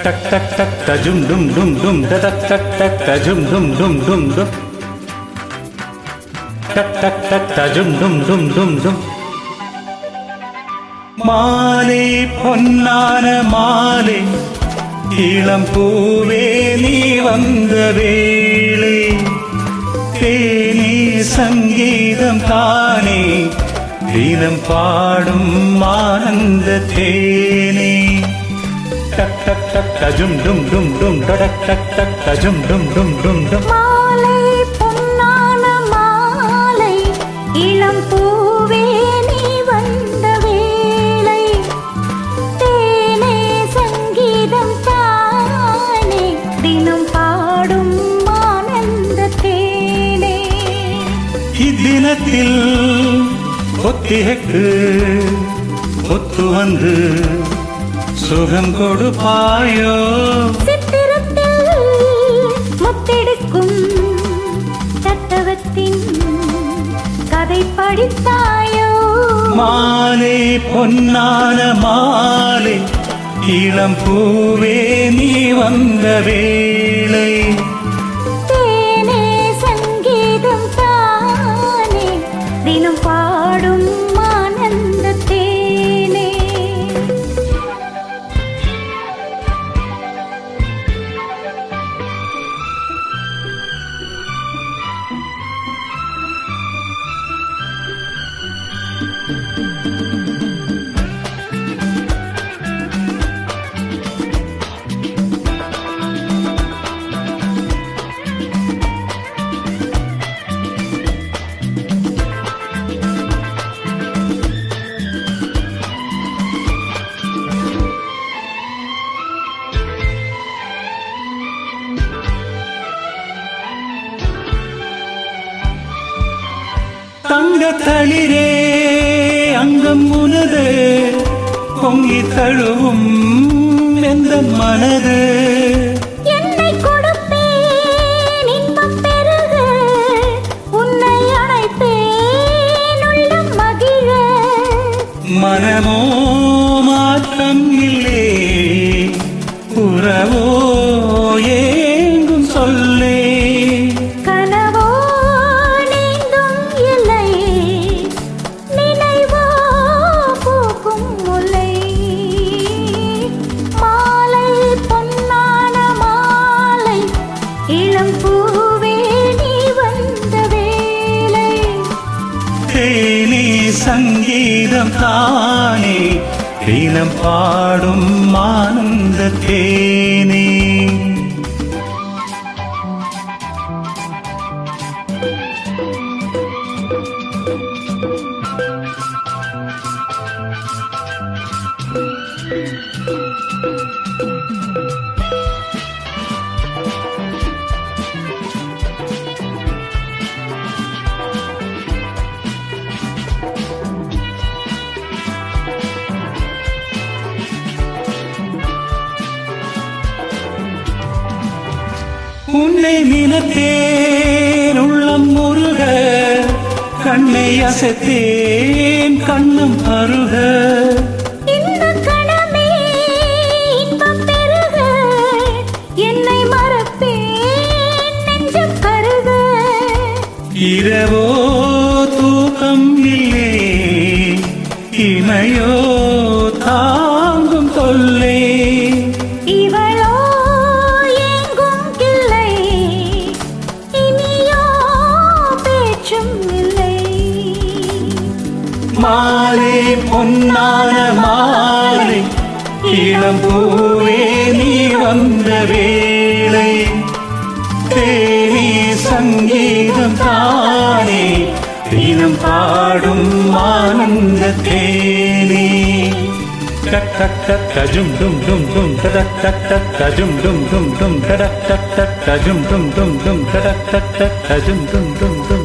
டக் டக் டக் தஜும் டும் டும் டும் டக் டக் டக் தஜும் டும் டும் டும் டும் டக் டக் டக் தஜும் டும் டும் டும் டும். மாலை பொன்னான மாலை இளம் பூவே நீ வந்த வேளை தேனே சங்கீதம் தானே தினம் பாடும் ஆனந்த தேனே. டக் டக் டக் தஜும் டும் டும் டும் டக் டக் டக் தஜும் டும் டும் டும் டும். மாலை பொன்னான மாலை இளம் பூவே நீ வந்த வேளை தேனே சங்கீதம் தானே தினம் பாடும் ஆனந்த தேனே. இத்தினத்தில் ஒத்திகைக்கு ஒத்து வந்து சுகம் கொடுப்பாயோ சித்திரத்தில் முத்தெடுக்கும் தத்தவத்தின் கதை படித்தாயோ. மாலை பொன்னான மாலை இளம் பூவே நீ வந்த வேளை தேனே சங்கீதம் தானே தினம் பாடும் ஆனந்த தேனே. தங்க தளிரே அங்கம் உனது பொங்கி தழுவும் எந்த மனது என்னை கொடுப்பேன் இன்பம் பெருக உன்னை அழைப்பேன் உள்ளம் மகிழ. மனமோ மாற்றம் இல்லே உறவோ ஏங்கும் சொல்லே கனவோ நீந்தும் இல்லை நினைவோ பூக்கும் முல்லை. மாலை பொன்னான மாலை இளம் பூவே நீ வந்த வேளை தேனே சங்கீதம் தானே தினம் பாடும் ஆனந்த தேனே. உன்னை நினைத்தேன் உள்ளம் முருக கண்ணை அசைத்தேன் கண்ணம் அருக. இந்த கணமே இன்பம் பெருக என்னை மறப்பேன் நெஞ்சம் கருக. இரவோ தூக்கம் இல்லே இமையோ தாங்கும் தொல்லை. இவளோ எங்கும் கிள்ளை இனியோ பேச்சும் இல்லை. மாலை பொன்னான மாலை இளம் பூவே நீ வந்த வேளை தேனே சங்கீதம் தானே தினம் பாடும் ஆனந்த தேனே. டக் டக் டக் தஜும் டும் டும் டும் டக் டக் டக் தஜும் டும் டும் டும் டக் டக் டக் தஜும் டும் டும் டும் டக் டக் டக் தஜும் டும் டும் டும்.